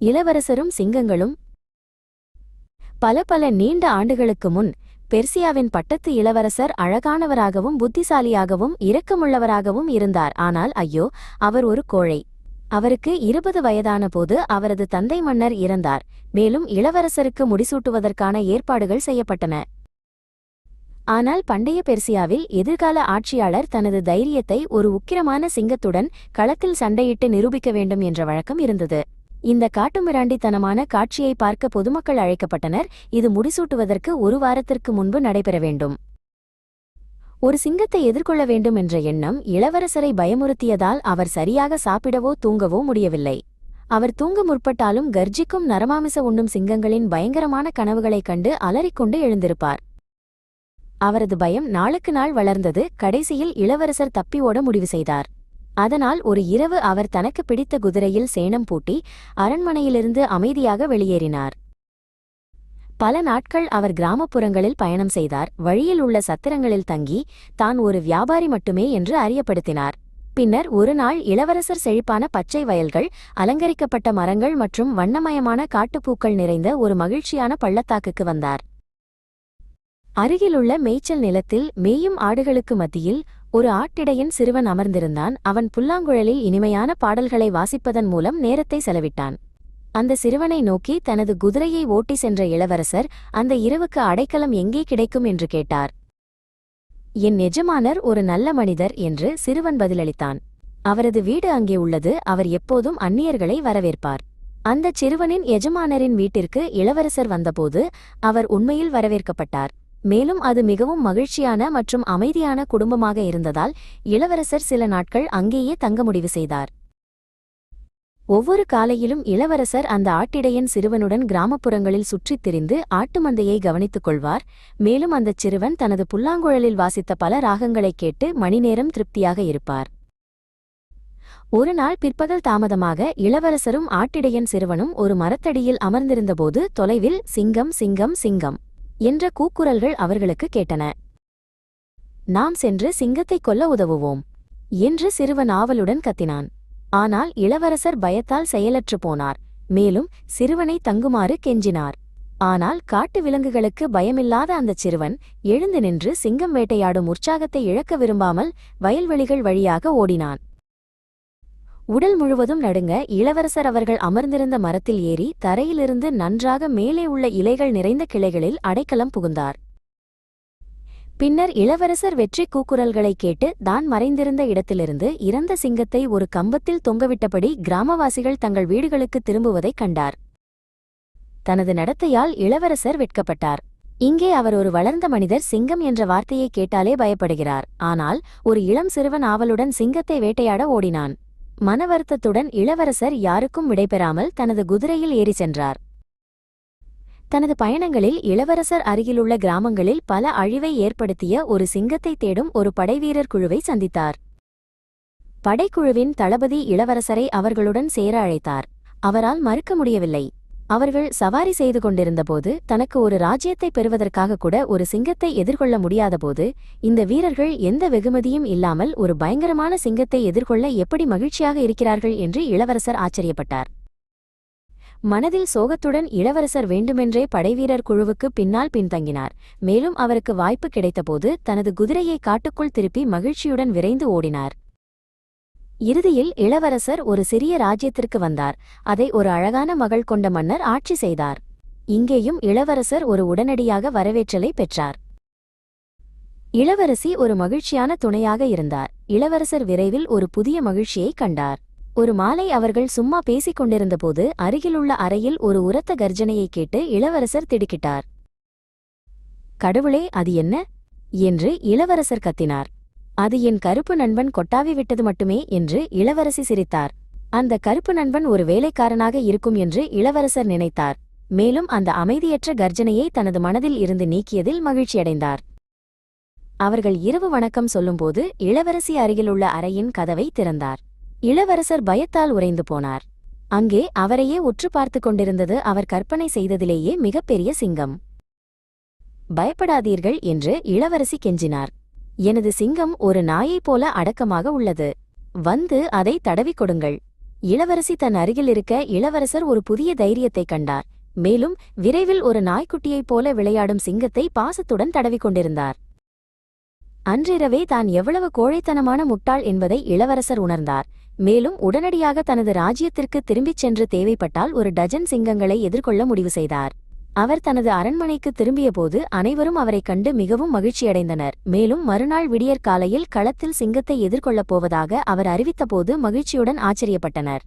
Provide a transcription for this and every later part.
இளவரசரும் சிங்கங்களும். பல நீண்ட ஆண்டுகளுக்கு முன் பெர்சியாவின் பட்டத்து இளவரசர் அழகானவராகவும் புத்திசாலியாகவும் இரக்கமுள்ளவராகவும் இருந்தார். ஆனால் ஐயோ, அவர் ஒரு கோழை. அவருக்கு 20 வயதான போது அவரது தந்தை மன்னர் இறந்தார். மேலும் இளவரசருக்கு முடிசூட்டுவதற்கான ஏற்பாடுகள் செய்யப்பட்டன. ஆனால் பண்டைய பெர்சியாவில் எதிர்கால ஆட்சியாளர் தனது தைரியத்தை ஒரு உக்கிரமான சிங்கத்துடன் களத்தில் சண்டையிட்டு நிரூபிக்க வேண்டும் என்ற வழக்கம் இருந்தது. இந்த காட்டுமிராண்டித்தனமான காட்சியை பார்க்க பொதுமக்கள் அழைக்கப்பட்டனர். இது முடிசூட்டுவதற்கு 1 வாரத்திற்கு முன்பு நடைபெற வேண்டும். ஒரு சிங்கத்தை எதிர்கொள்ள வேண்டும் என்ற எண்ணம் இளவரசரை பயமுறுத்தியதால் அவர் சரியாக சாப்பிடவோ தூங்கவோ முடியவில்லை. அவர் தூங்க முற்பட்டாலும் கர்ஜிக்கும் நரமாமிச உண்ணும் சிங்கங்களின் பயங்கரமான கனவுகளைக் கண்டு அலறிக்கொண்டு எழுந்திருப்பார். அவரது பயம் நாளுக்கு நாள் வளர்ந்தது. கடைசியில் இளவரசர் தப்பி ஓட முடிவு செய்தார். அதனால் ஒரு இரவு அவர் தனக்கு பிடித்த குதிரையில் சேணம் பூட்டி அரண்மனையிலிருந்து அமைதியாக வெளியேறினார். பல நாட்கள் அவர் கிராமப்புறங்களில் பயணம் செய்தார். வழியில் உள்ள சத்திரங்களில் தங்கி தான் ஒரு வியாபாரி மட்டுமே என்று அறியப்படுத்தினார். பின்னர் ஒரு நாள் இளவரசர் செழிப்பான பச்சை வயல்கள், அலங்கரிக்கப்பட்ட மரங்கள் மற்றும் வண்ணமயமான காட்டுப்பூக்கள் நிறைந்த ஒரு மகிழ்ச்சியான பள்ளத்தாக்குக்கு வந்தார். அருகிலுள்ள மேய்ச்சல் நிலத்தில் மேயும் ஆடுகளுக்கு மத்தியில் ஒரு ஆட்டிடையன் சிறுவன் அமர்ந்திருந்தான். அவன் புல்லாங்குழலில் இனிமையான பாடல்களை வாசிப்பதன் மூலம் நேரத்தை செலவிட்டான். அந்த சிறுவனை நோக்கி தனது குதிரையை ஓட்டி சென்ற இளவரசர் அந்த இரவுக்கு அடைக்கலம் எங்கே கிடைக்கும் என்று கேட்டார். என் எஜமானர் ஒரு நல்ல மனிதர் என்று சிறுவன் பதிலளித்தான். அவரது வீடு அங்கே உள்ளது. அவர் எப்போதும் அந்நியர்களை வரவேற்பார். அந்தச் சிறுவனின் எஜமானரின் வீட்டிற்கு இளவரசர் வந்தபோது அவர் உண்மையில் வரவேற்கப்பட்டார். மேலும் அது மிகவும் மகிழ்ச்சியான மற்றும் அமைதியான குடும்பமாக இருந்ததால் இளவரசர் சில நாட்கள் அங்கேயே தங்க முடிவு செய்தார். ஒவ்வொரு காலையிலும் இளவரசர் அந்த ஆட்டிடையன் சிறுவனுடன் கிராமப்புறங்களில் சுற்றித் திரிந்து ஆட்டு மந்தையை கவனித்துக் கொள்வார். மேலும் அந்தச் சிறுவன் தனது புல்லாங்குழலில் வாசித்த பல ராகங்களைக் கேட்டு மணிநேரம் திருப்தியாக இருப்பார். ஒரு நாள் பிற்பகல் தாமதமாக இளவரசரும் ஆட்டிடையன் சிறுவனும் ஒரு மரத்தடியில் அமர்ந்திருந்தபோது தொலைவில் சிங்கம் சிங்கம் சிங்கம் என்ற கூக்குரல்கள் அவர்களுக்கு கேட்டன. நாம் சென்று சிங்கத்தை கொல்ல உதவுவோம் என்று சிறுவன் ஆவலுடன் கத்தினான். ஆனால் இளவரசர் பயத்தால் செயலற்று போனார். மேலும் சிறுவனை தங்குமாறு கெஞ்சினார். ஆனால் காட்டு விலங்குகளுக்கு பயமில்லாத அந்தச் சிறுவன் எழுந்து நின்று சிங்கம் வேட்டையாடும் உற்சாகத்தை இழக்க விரும்பாமல் வயல்வெளிகள் வழியாக ஓடினான். உடல் முழுவதும் நடுங்க இளவரசர் அவர்கள் அமர்ந்திருந்த மரத்தில் ஏறி தரையிலிருந்து நன்றாக மேலே உள்ள இலைகள் நிறைந்த கிளைகளில் அடைக்கலம் புகுந்தார். பின்னர் இளவரசர் வெற்றி கூக்குரல்களைக் கேட்டு தான் மறைந்திருந்த இடத்திலிருந்து இறந்த சிங்கத்தை ஒரு கம்பத்தில் தொங்கவிட்டபடி கிராமவாசிகள் தங்கள் வீடுகளுக்கு திரும்புவதைக் கண்டார். தனது நடத்தையால் இளவரசர் வெட்கப்பட்டார். இங்கே அவர் ஒரு வளர்ந்த மனிதர் சிங்கம் என்ற வார்த்தையை கேட்டாலே பயப்படுகிறார். ஆனால் ஒரு இளம் சிறுவன் ஆவலுடன் சிங்கத்தை வேட்டையாட ஓடினான். மனவருத்தத்துடன் இளவரசர் யாருக்கும் விடைபெறாமல் தனது குதிரையில் ஏறி சென்றார். தனது பயணங்களில் இளவரசர் அருகிலுள்ள கிராமங்களில் பல அழிவை ஏற்படுத்திய ஒரு சிங்கத்தை தேடும் ஒரு படைவீரர் குழுவை சந்தித்தார். படைக்குழுவின் தளபதி இளவரசரை அவர்களுடன் சேர அழைத்தார். அவரால் மறுக்க முடியவில்லை. அவர்கள் சவாரி செய்து கொண்டிருந்தபோது தனக்கு ஒரு ராஜ்யத்தை பெறுவதற்காக கூட ஒரு சிங்கத்தை எதிர்கொள்ள முடியாதபோது இந்த வீரர்கள் எந்த வெகுமதியும் இல்லாமல் ஒரு பயங்கரமான சிங்கத்தை எதிர்கொள்ள எப்படி மகிழ்ச்சியாக இருக்கிறார்கள் என்று இளவரசர் ஆச்சரியப்பட்டார். மனதில் சோகத்துடன் இளவரசர் வேண்டுமென்றே படைவீரர் குழுவுக்கு பின்னால் பின்தங்கினார். மேலும் அவருக்கு வாய்ப்பு கிடைத்தபோது தனது குதிரையை காட்டுக்குள் திருப்பி மகிழ்ச்சியுடன் விரைந்து ஓடினார். இறுதியில் இளவரசர் ஒரு சிறிய ராஜ்யத்திற்கு வந்தார். அதை ஒரு அழகான மகள் கொண்ட மன்னர் ஆட்சி செய்தார். இங்கேயும் இளவரசர் ஒரு உடனடியாக வரவேற்றலை பெற்றார். இளவரசி ஒரு மகிழ்ச்சியான துணையாக இருந்தார். இளவரசர் விரைவில் ஒரு புதிய மகிழ்ச்சியை கண்டார். ஒரு மாலை அவர்கள் சும்மா பேசிக் கொண்டிருந்தபோது அருகிலுள்ள அறையில் ஒரு உரத்த கர்ஜனையை கேட்டு இளவரசர் திடுக்கிட்டார். கடவுளே, அது என்ன என்று இளவரசர் கத்தினார். அது என் கருப்பு நண்பன் கொட்டாவி விட்டது மட்டுமே என்று இளவரசி சிரித்தார். அந்த கருப்பு நண்பன் ஒரு வேலைக்காரனாக இருக்கும் என்று இளவரசர் நினைத்தார். மேலும் அந்த அமைதியற்ற கர்ஜனையை தனது மனதில் இருந்து நீக்கியதில் மகிழ்ச்சியடைந்தார். அவர்கள் இரவு வணக்கம் சொல்லும்போது இளவரசி அருகிலுள்ள அறையின் கதவை திறந்தார். இளவரசர் பயத்தால் உறைந்து போனார். அங்கே அவரையே உற்று பார்த்து கொண்டிருந்தது அவர் கற்பனை செய்ததிலேயே மிகப்பெரிய சிங்கம். பயப்படாதீர்கள் என்று இளவரசி கெஞ்சினார். எனது சிங்கம் ஒரு நாயைப் போல அடக்கமாக உள்ளது. வந்து அதை தடவிக் கொடுங்கள் இளவரசி தன் அருகில் இருக்க இளவரசர் ஒரு புதிய தைரியத்தை கண்டார். மேலும் விரைவில் ஒரு நாய்க்குட்டியைப் போல விளையாடும் சிங்கத்தை பாசத்துடன் தடவிக்கொண்டிருந்தார். அன்றிரவே தான் எவ்வளவு கோழைத்தனமான முட்டாள் என்பதை இளவரசர் உணர்ந்தார். மேலும் உடனடியாக தனது ராஜ்யத்திற்கு திரும்பிச் சென்று தேவைப்பட்டால் ஒரு டஜன் சிங்கங்களை எதிர்கொள்ள முடிவு செய்தார். அவர் தனது அரண்மனைக்கு திரும்பியபோது அனைவரும் அவரைக் கண்டு மிகவும் மகிழ்ச்சியடைந்தனர். மேலும் மறுநாள் விடியற்காலையில் களத்தில் சிங்கத்தை எதிர்கொள்ளப் போவதாக அவர் அறிவித்தபோது மகிழ்ச்சியுடன் ஆச்சரியப்பட்டனர்.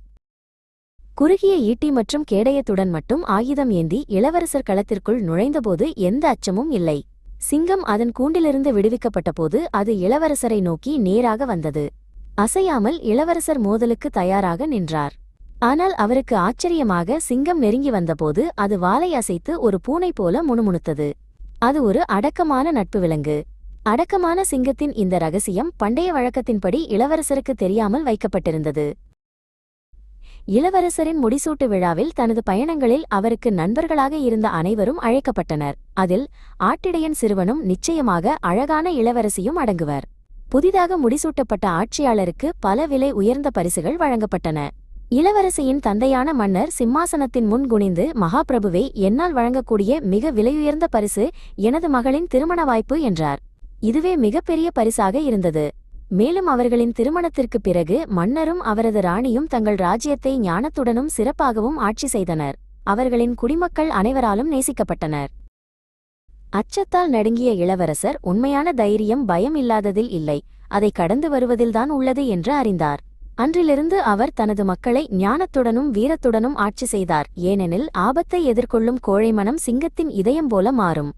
குறுகிய ஈட்டி மற்றும் கேடயத்துடன் மட்டும் ஆயுதம் ஏந்தி இளவரசர் களத்திற்குள் நுழைந்தபோது எந்த அச்சமும் இல்லை. சிங்கம் அதன் கூண்டிலிருந்து விடுவிக்கப்பட்டபோது அது இளவரசரை நோக்கி நேராக வந்தது. அசையாமல் இளவரசர் மோதலுக்கு தயாராக நின்றார். ஆனால் அவருக்கு ஆச்சரியமாக சிங்கம் நெருங்கி வந்தபோது அது வாலை அசைத்து ஒரு பூனை போல முணுமுணுத்தது. அது ஒரு அடக்கமான நட்பு விலங்கு. அடக்கமான சிங்கத்தின் இந்த ரகசியம் பண்டைய வழக்கத்தின்படி இளவரசருக்கு தெரியாமல் வைக்கப்பட்டிருந்தது. இளவரசரின் முடிசூட்டு விழாவில் தனது பயணங்களில் அவருக்கு நண்பர்களாக இருந்த அனைவரும் அழைக்கப்பட்டனர். அதில் ஆட்டிடையன் சிறுவனும் நிச்சயமாக அழகான இளவரசியும் அடங்குவர். புதிதாக முடிசூட்டப்பட்ட ஆட்சியாளருக்கு பல விலை உயர்ந்த பரிசுகள் வழங்கப்பட்டன. இளவரசியின் தந்தையான மன்னர் சிம்மாசனத்தின் முன் குனிந்து, மகாபிரபுவே, என்னால் வழங்கக்கூடிய மிக விலையுயர்ந்த பரிசு எனது மகளின் திருமண வாய்ப்பு என்றார். இதுவே மிகப்பெரிய பரிசாக இருந்தது. மேலும் அவர்களின் திருமணத்திற்குப் பிறகு மன்னரும் அவரது ராணியும் தங்கள் ராஜ்யத்தை ஞானத்துடனும் சிறப்பாகவும் ஆட்சி செய்தனர். அவர்களின் குடிமக்கள் அனைவராலும் நேசிக்கப்பட்டனர். அச்சத்தால் நடுங்கிய இளவரசர் உண்மையான தைரியம் பயம் இல்லாததில் இல்லை, அதை கடந்து வருவதில்தான் உள்ளது என்று அறிந்தார். அன்றிலிருந்து அவர் தனது மக்களை ஞானத்துடனும் வீரத்துடனும் ஆட்சி செய்தார். ஏனெனில் ஆபத்தை எதிர்கொள்ளும் கோழை மனம் சிங்கத்தின் இதயம் போல மாறும்.